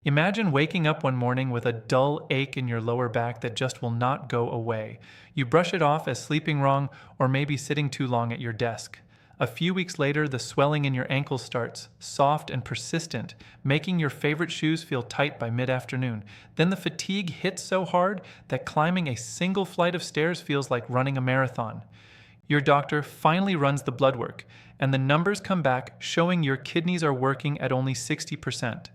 Imagine waking up one morning with a dull ache in your lower back that just will not go away. You brush it off as sleeping wrong or maybe sitting too long at your desk. A few weeks later, the swelling in your ankle starts, soft and persistent, making your favorite shoes feel tight by mid-afternoon. Then the fatigue hits so hard that climbing a single flight of stairs feels like running a marathon. Your doctor finally runs the blood work, and the numbers come back showing your kidneys are working at only 60%.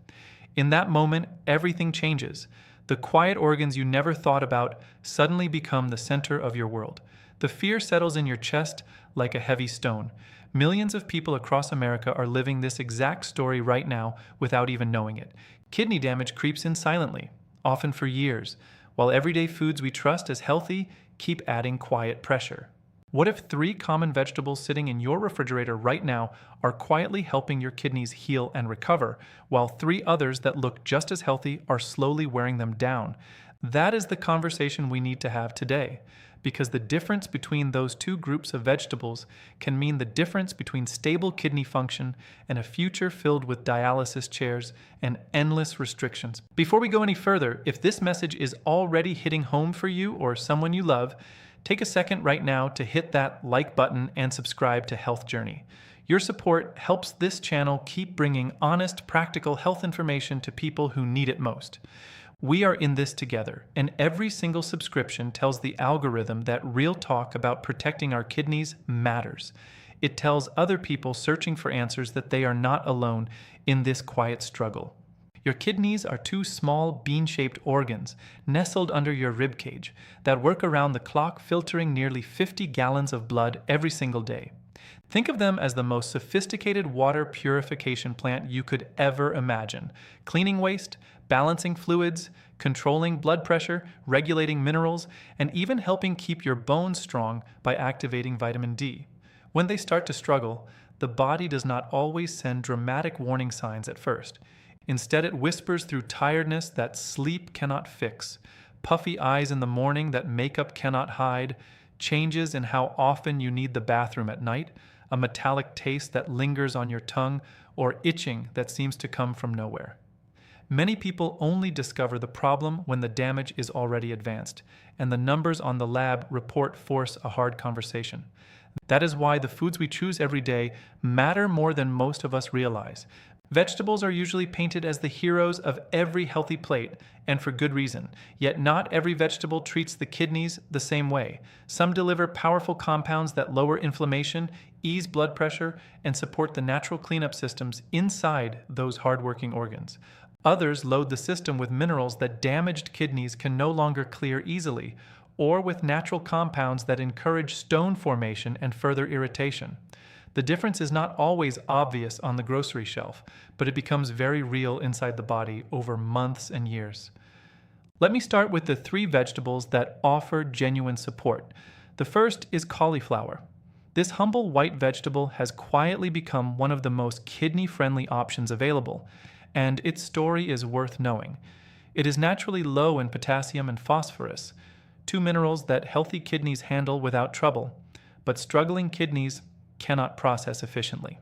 In that moment, everything changes. The quiet organs you never thought about suddenly become the center of your world. The fear settles in your chest like a heavy stone. Millions of people across America are living this exact story right now without even knowing it. Kidney damage creeps in silently, often for years, while everyday foods we trust as healthy keep adding quiet pressure. What if 3 common vegetables sitting in your refrigerator right now are quietly helping your kidneys heal and recover, while 3 others that look just as healthy are slowly wearing them down? That is the conversation we need to have today, because the difference between those 2 groups of vegetables can mean the difference between stable kidney function and a future filled with dialysis chairs and endless restrictions. Before we go any further, if this message is already hitting home for you or someone you love, take a second right now to hit that like button and subscribe to Health Journey. Your support helps this channel keep bringing honest, practical health information to people who need it most. We are in this together, and every single subscription tells the algorithm that real talk about protecting our kidneys matters. It tells other people searching for answers that they are not alone in this quiet struggle. Your kidneys are 2 small bean-shaped organs nestled under your ribcage that work around the clock, filtering nearly 50 gallons of blood every single day. Think of them as the most sophisticated water purification plant you could ever imagine, cleaning waste, balancing fluids, controlling blood pressure, regulating minerals, and even helping keep your bones strong by activating vitamin D. When they start to struggle, the body does not always send dramatic warning signs at first. Instead, it whispers through tiredness that sleep cannot fix, puffy eyes in the morning that makeup cannot hide, changes in how often you need the bathroom at night, a metallic taste that lingers on your tongue, or itching that seems to come from nowhere. Many people only discover the problem when the damage is already advanced, and the numbers on the lab report force a hard conversation. That is why the foods we choose every day matter more than most of us realize. Vegetables are usually painted as the heroes of every healthy plate, and for good reason. Yet not every vegetable treats the kidneys the same way. Some deliver powerful compounds that lower inflammation, ease blood pressure, and support the natural cleanup systems inside those hardworking organs. Others load the system with minerals that damaged kidneys can no longer clear easily, or with natural compounds that encourage stone formation and further irritation. The difference is not always obvious on the grocery shelf, but it becomes very real inside the body over months and years. Let me start with the 3 vegetables that offer genuine support. The first is cauliflower. This humble white vegetable has quietly become one of the most kidney-friendly options available, and its story is worth knowing. It is naturally low in potassium and phosphorus, 2 minerals that healthy kidneys handle without trouble, but struggling kidneys cannot process efficiently.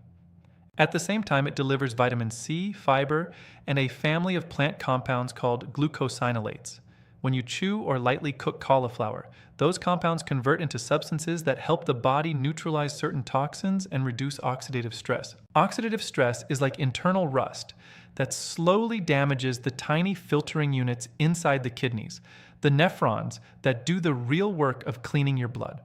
At the same time, it delivers vitamin C, fiber, and a family of plant compounds called glucosinolates. When you chew or lightly cook cauliflower, those compounds convert into substances that help the body neutralize certain toxins and reduce oxidative stress. Oxidative stress is like internal rust that slowly damages the tiny filtering units inside the kidneys, the nephrons that do the real work of cleaning your blood.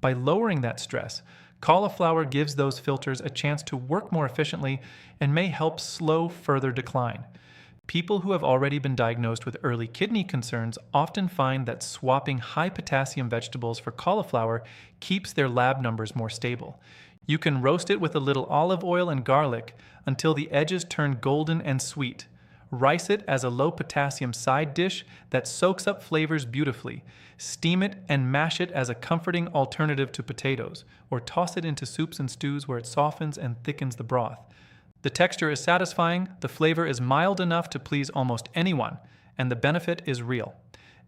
By lowering that stress, cauliflower gives those filters a chance to work more efficiently and may help slow further decline. People who have already been diagnosed with early kidney concerns often find that swapping high potassium vegetables for cauliflower keeps their lab numbers more stable. You can roast it with a little olive oil and garlic until the edges turn golden and sweet. Rice it as a low potassium side dish that soaks up flavors beautifully. Steam it and mash it as a comforting alternative to potatoes, or toss it into soups and stews where it softens and thickens the broth. The texture is satisfying, the flavor is mild enough to please almost anyone, and the benefit is real.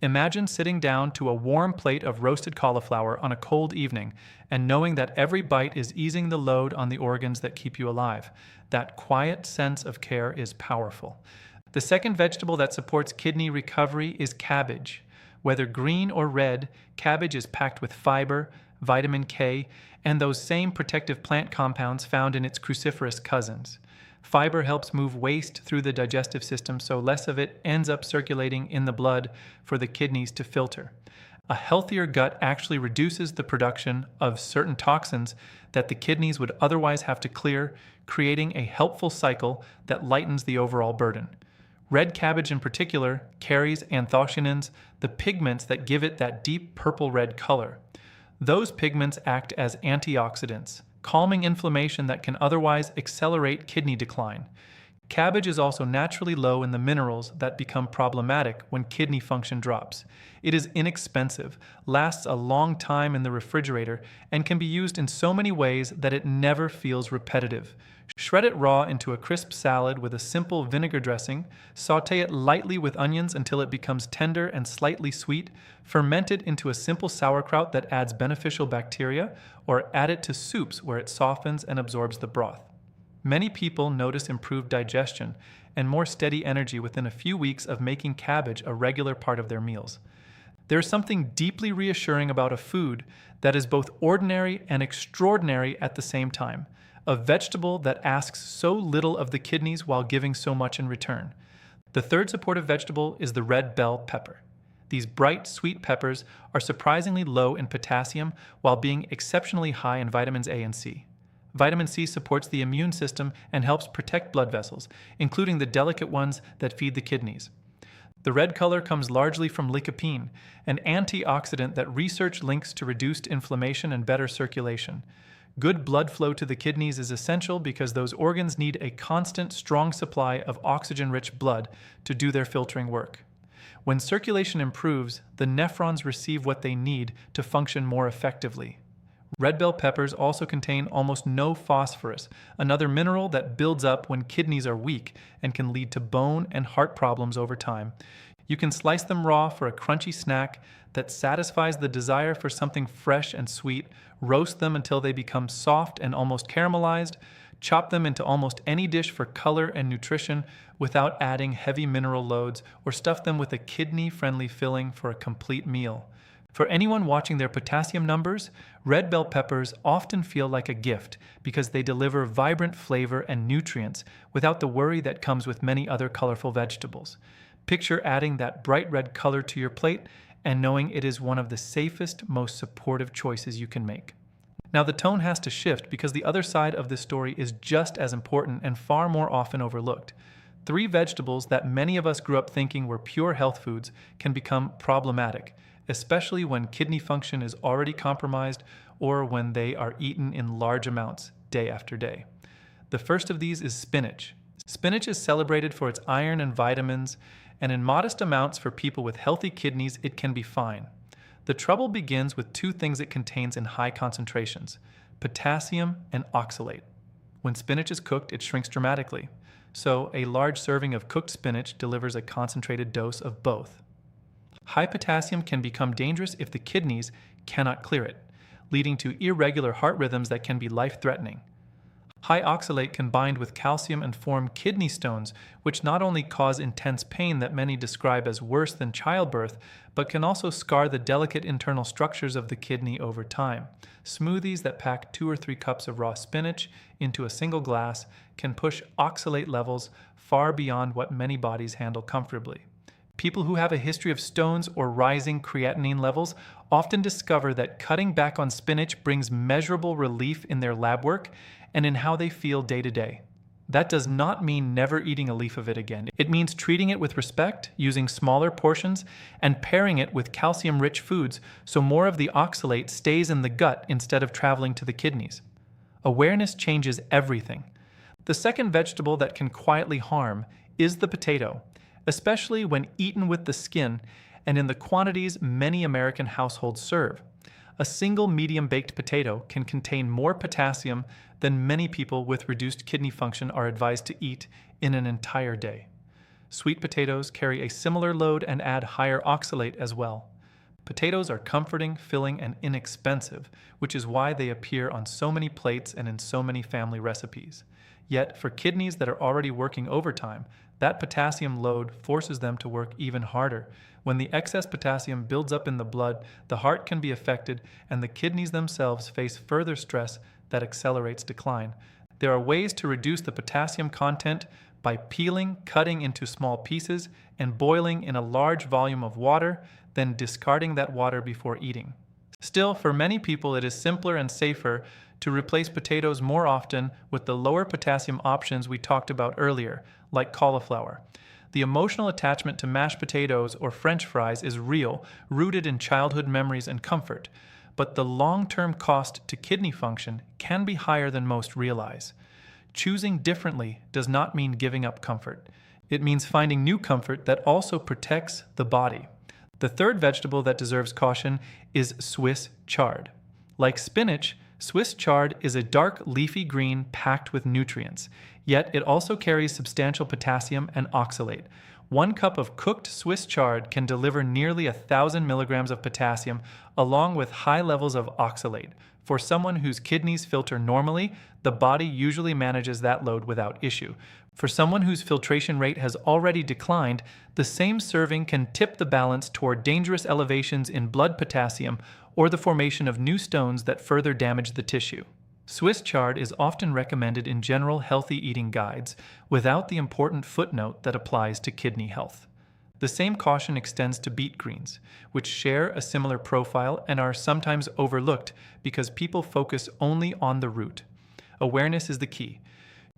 Imagine sitting down to a warm plate of roasted cauliflower on a cold evening and knowing that every bite is easing the load on the organs that keep you alive. That quiet sense of care is powerful. The second vegetable that supports kidney recovery is cabbage. Whether green or red, cabbage is packed with fiber, vitamin K, and those same protective plant compounds found in its cruciferous cousins. Fiber helps move waste through the digestive system so less of it ends up circulating in the blood for the kidneys to filter. A healthier gut actually reduces the production of certain toxins that the kidneys would otherwise have to clear, creating a helpful cycle that lightens the overall burden. Red cabbage in particular carries anthocyanins, the pigments that give it that deep purple-red color. Those pigments act as antioxidants, calming inflammation that can otherwise accelerate kidney decline. Cabbage is also naturally low in the minerals that become problematic when kidney function drops. It is inexpensive, lasts a long time in the refrigerator, and can be used in so many ways that it never feels repetitive. Shred it raw into a crisp salad with a simple vinegar dressing, saute it lightly with onions until it becomes tender and slightly sweet, ferment it into a simple sauerkraut that adds beneficial bacteria, or add it to soups where it softens and absorbs the broth. Many people notice improved digestion and more steady energy within a few weeks of making cabbage a regular part of their meals. There is something deeply reassuring about a food that is both ordinary and extraordinary at the same time, a vegetable that asks so little of the kidneys while giving so much in return. The third supportive vegetable is the red bell pepper. These bright, sweet peppers are surprisingly low in potassium while being exceptionally high in vitamins A and C. Vitamin C supports the immune system and helps protect blood vessels, including the delicate ones that feed the kidneys. The red color comes largely from lycopene, an antioxidant that research links to reduced inflammation and better circulation. Good blood flow to the kidneys is essential because those organs need a constant, strong supply of oxygen-rich blood to do their filtering work. When circulation improves, the nephrons receive what they need to function more effectively. Red bell peppers also contain almost no phosphorus, another mineral that builds up when kidneys are weak and can lead to bone and heart problems over time. You can slice them raw for a crunchy snack that satisfies the desire for something fresh and sweet, roast them until they become soft and almost caramelized, chop them into almost any dish for color and nutrition without adding heavy mineral loads, or stuff them with a kidney-friendly filling for a complete meal. For anyone watching their potassium numbers, red bell peppers often feel like a gift because they deliver vibrant flavor and nutrients without the worry that comes with many other colorful vegetables. Picture adding that bright red color to your plate and knowing it is one of the safest, most supportive choices you can make. Now the tone has to shift because the other side of this story is just as important and far more often overlooked. 3 vegetables that many of us grew up thinking were pure health foods can become problematic, especially when kidney function is already compromised or when they are eaten in large amounts day after day. The first of these is spinach. Spinach is celebrated for its iron and vitamins, and in modest amounts for people with healthy kidneys, it can be fine. The trouble begins with 2 things it contains in high concentrations: potassium and oxalate. When spinach is cooked, it shrinks dramatically. So a large serving of cooked spinach delivers a concentrated dose of both. High potassium can become dangerous if the kidneys cannot clear it, leading to irregular heart rhythms that can be life-threatening. High oxalate can bind with calcium and form kidney stones, which not only cause intense pain that many describe as worse than childbirth, but can also scar the delicate internal structures of the kidney over time. Smoothies that pack 2 or 3 cups of raw spinach into a single glass can push oxalate levels far beyond what many bodies handle comfortably. People who have a history of stones or rising creatinine levels often discover that cutting back on spinach brings measurable relief in their lab work and in how they feel day to day. That does not mean never eating a leaf of it again. It means treating it with respect, using smaller portions, and pairing it with calcium-rich foods so more of the oxalate stays in the gut instead of traveling to the kidneys. Awareness changes everything. The second vegetable that can quietly harm is the potato, especially when eaten with the skin and in the quantities many American households serve. A single medium-baked potato can contain more potassium than many people with reduced kidney function are advised to eat in an entire day. Sweet potatoes carry a similar load and add higher oxalate as well. Potatoes are comforting, filling, and inexpensive, which is why they appear on so many plates and in so many family recipes. Yet, for kidneys that are already working overtime, That potassium load forces them to work even harder. When the excess potassium builds up in the blood, the heart can be affected, and the kidneys themselves face further stress that accelerates decline. There are ways to reduce the potassium content by peeling, cutting into small pieces, and boiling in a large volume of water, then discarding that water before eating. Still, for many people, it is simpler and safer to replace potatoes more often with the lower potassium options we talked about earlier, like cauliflower. The emotional attachment to mashed potatoes or French fries is real, rooted in childhood memories and comfort, but the long-term cost to kidney function can be higher than most realize. Choosing differently does not mean giving up comfort. It means finding new comfort that also protects the body. The third vegetable that deserves caution is Swiss chard. Like spinach, Swiss chard is a dark leafy green packed with nutrients, yet it also carries substantial potassium and oxalate. 1 cup of cooked Swiss chard can deliver nearly 1,000 milligrams of potassium along with high levels of oxalate. For someone whose kidneys filter normally, the body usually manages that load without issue. For someone whose filtration rate has already declined, the same serving can tip the balance toward dangerous elevations in blood potassium or the formation of new stones that further damage the tissue. Swiss chard is often recommended in general healthy eating guides, without the important footnote that applies to kidney health. The same caution extends to beet greens, which share a similar profile and are sometimes overlooked because people focus only on the root. Awareness is the key.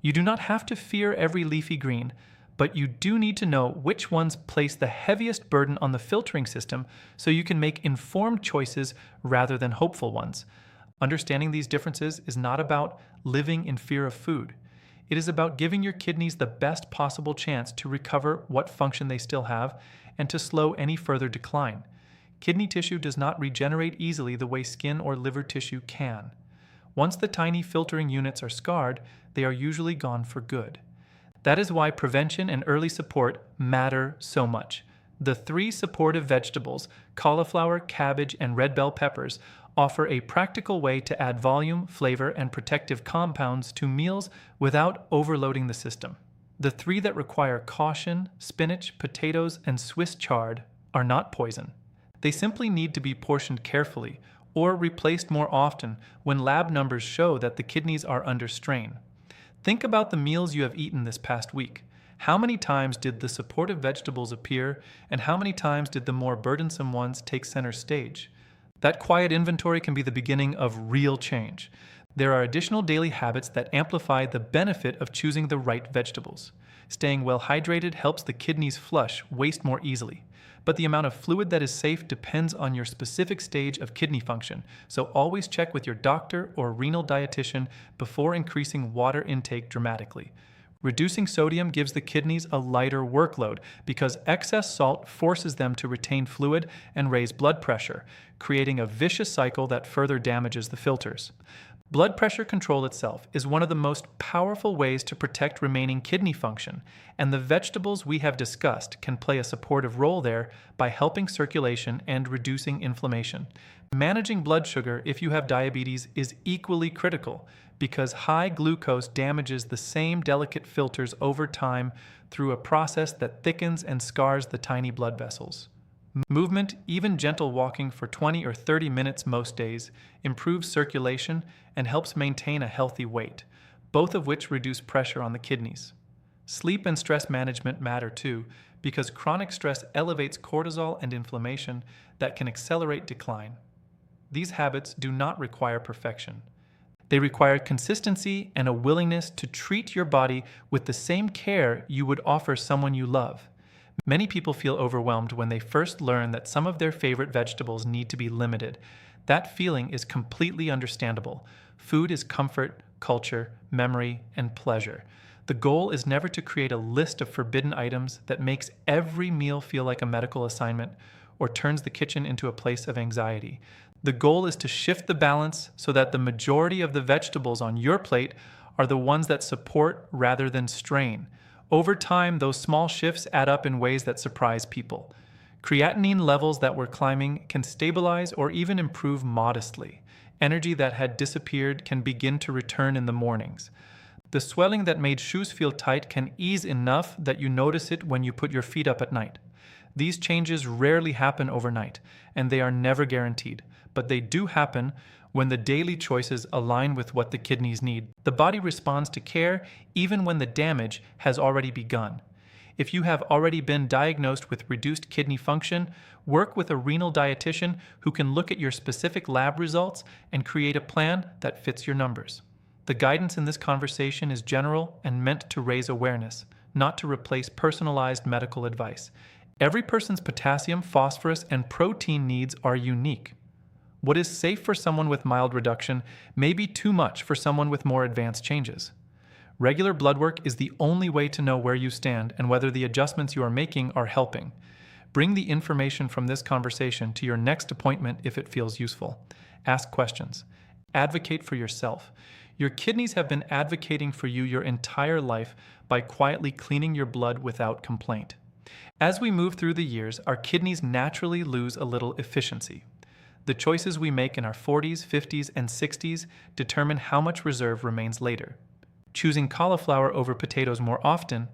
You do not have to fear every leafy green, but you do need to know which ones place the heaviest burden on the filtering system so you can make informed choices rather than hopeful ones. Understanding these differences is not about living in fear of food. It is about giving your kidneys the best possible chance to recover what function they still have and to slow any further decline. Kidney tissue does not regenerate easily the way skin or liver tissue can. Once the tiny filtering units are scarred, they are usually gone for good. That is why prevention and early support matter so much. The 3 supportive vegetables, cauliflower, cabbage, and red bell peppers, offer a practical way to add volume, flavor, and protective compounds to meals without overloading the system. The 3 that require caution, spinach, potatoes, and Swiss chard, are not poison. They simply need to be portioned carefully or replaced more often when lab numbers show that the kidneys are under strain. Think about the meals you have eaten this past week. How many times did the supportive vegetables appear, and how many times did the more burdensome ones take center stage? That quiet inventory can be the beginning of real change. There are additional daily habits that amplify the benefit of choosing the right vegetables. Staying well hydrated helps the kidneys flush waste more easily. But the amount of fluid that is safe depends on your specific stage of kidney function, so always check with your doctor or renal dietitian before increasing water intake dramatically. Reducing sodium gives the kidneys a lighter workload because excess salt forces them to retain fluid and raise blood pressure, creating a vicious cycle that further damages the filters. Blood pressure control itself is one of the most powerful ways to protect remaining kidney function, and the vegetables we have discussed can play a supportive role there by helping circulation and reducing inflammation. Managing blood sugar if you have diabetes is equally critical because high glucose damages the same delicate filters over time through a process that thickens and scars the tiny blood vessels. Movement, even gentle walking for 20 or 30 minutes most days, improves circulation and helps maintain a healthy weight, both of which reduce pressure on the kidneys. Sleep and stress management matter too, because chronic stress elevates cortisol and inflammation that can accelerate decline. These habits do not require perfection. They require consistency and a willingness to treat your body with the same care you would offer someone you love. Many people feel overwhelmed when they first learn that some of their favorite vegetables need to be limited. That feeling is completely understandable. Food is comfort, culture, memory, and pleasure. The goal is never to create a list of forbidden items that makes every meal feel like a medical assignment or turns the kitchen into a place of anxiety. The goal is to shift the balance so that the majority of the vegetables on your plate are the ones that support rather than strain. Over time, those small shifts add up in ways that surprise people. Creatinine levels that were climbing can stabilize or even improve modestly. Energy that had disappeared can begin to return in the mornings. The swelling that made shoes feel tight can ease enough that you notice it when you put your feet up at night. These changes rarely happen overnight, and they are never guaranteed, but they do happen when the daily choices align with what the kidneys need. The body responds to care even when the damage has already begun. If you have already been diagnosed with reduced kidney function, work with a renal dietitian who can look at your specific lab results and create a plan that fits your numbers. The guidance in this conversation is general and meant to raise awareness, not to replace personalized medical advice. Every person's potassium, phosphorus, and protein needs are unique. What is safe for someone with mild reduction may be too much for someone with more advanced changes. Regular blood work is the only way to know where you stand and whether the adjustments you are making are helping. Bring the information from this conversation to your next appointment if it feels useful. Ask questions. Advocate for yourself. Your kidneys have been advocating for you your entire life by quietly cleaning your blood without complaint. As we move through the years, our kidneys naturally lose a little efficiency. The choices we make in our 40s, 50s, and 60s determine how much reserve remains later. Choosing cauliflower over potatoes more often,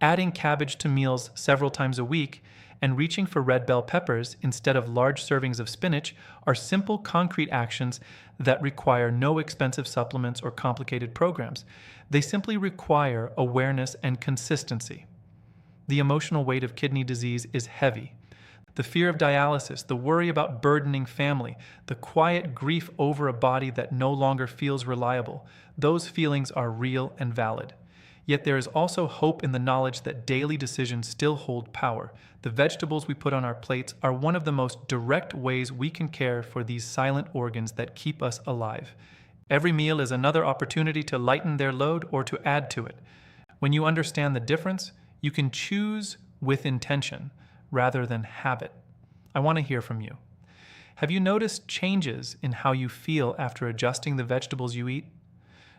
adding cabbage to meals several times a week, and reaching for red bell peppers instead of large servings of spinach are simple, concrete actions that require no expensive supplements or complicated programs. They simply require awareness and consistency. The emotional weight of kidney disease is heavy. The fear of dialysis, the worry about burdening family, the quiet grief over a body that no longer feels reliable, those feelings are real and valid. Yet there is also hope in the knowledge that daily decisions still hold power. The vegetables we put on our plates are one of the most direct ways we can care for these silent organs that keep us alive. Every meal is another opportunity to lighten their load or to add to it. When you understand the difference, you can choose with intention rather than habit. I want to hear from you. Have you noticed changes in how you feel after adjusting the vegetables you eat?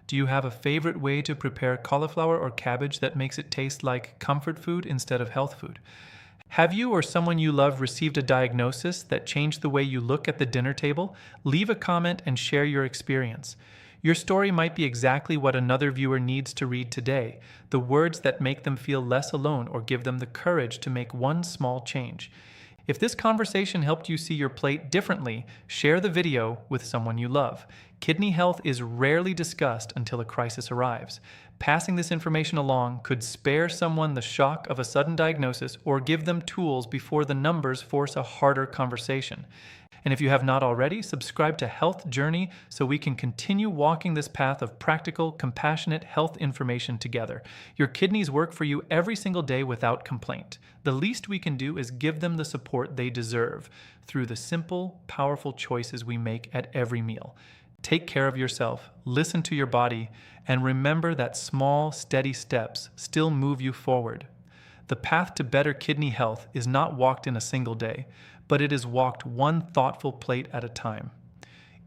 Do you have a favorite way to prepare cauliflower or cabbage that makes it taste like comfort food instead of health food? Have you or someone you love received a diagnosis that changed the way you look at the dinner table? Leave a comment and share your experience. Your story might be exactly what another viewer needs to read today, the words that make them feel less alone or give them the courage to make one small change. If this conversation helped you see your plate differently, share the video with someone you love. Kidney health is rarely discussed until a crisis arrives. Passing this information along could spare someone the shock of a sudden diagnosis or give them tools before the numbers force a harder conversation. And if you have not already, subscribe to Health Journey so we can continue walking this path of practical, compassionate health information together. Your kidneys work for you every single day without complaint. The least we can do is give them the support they deserve through the simple, powerful choices we make at every meal. Take care of yourself, listen to your body, and remember that small, steady steps still move you forward. The path to better kidney health is not walked in a single day, but it is walked one thoughtful plate at a time.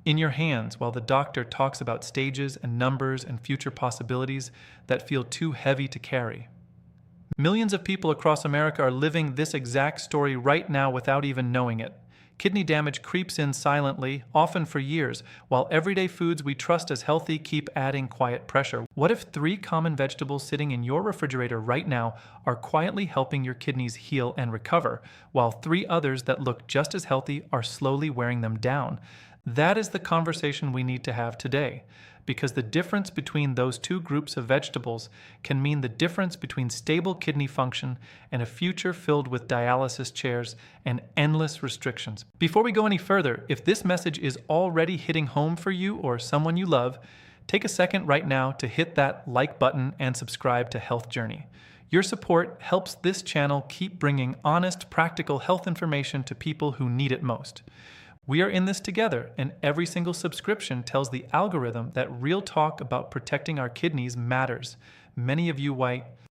In your hands, while the doctor talks about stages and numbers and future possibilities that feel too heavy to carry. Millions of people across America are living this exact story right now without even knowing it. Kidney damage creeps in silently, often for years, while everyday foods we trust as healthy keep adding quiet pressure. What if 3 common vegetables sitting in your refrigerator right now are quietly helping your kidneys heal and recover, while 3 others that look just as healthy are slowly wearing them down? That is the conversation we need to have today, because the difference between those 2 groups of vegetables can mean the difference between stable kidney function and a future filled with dialysis chairs and endless restrictions. Before we go any further, if this message is already hitting home for you or someone you love, take a second right now to hit that like button and subscribe to Health Journey. Your support helps this channel keep bringing honest, practical health information to people who need it most. We are in this together, and every single subscription tells the algorithm that real talk about protecting our kidneys matters. Many of you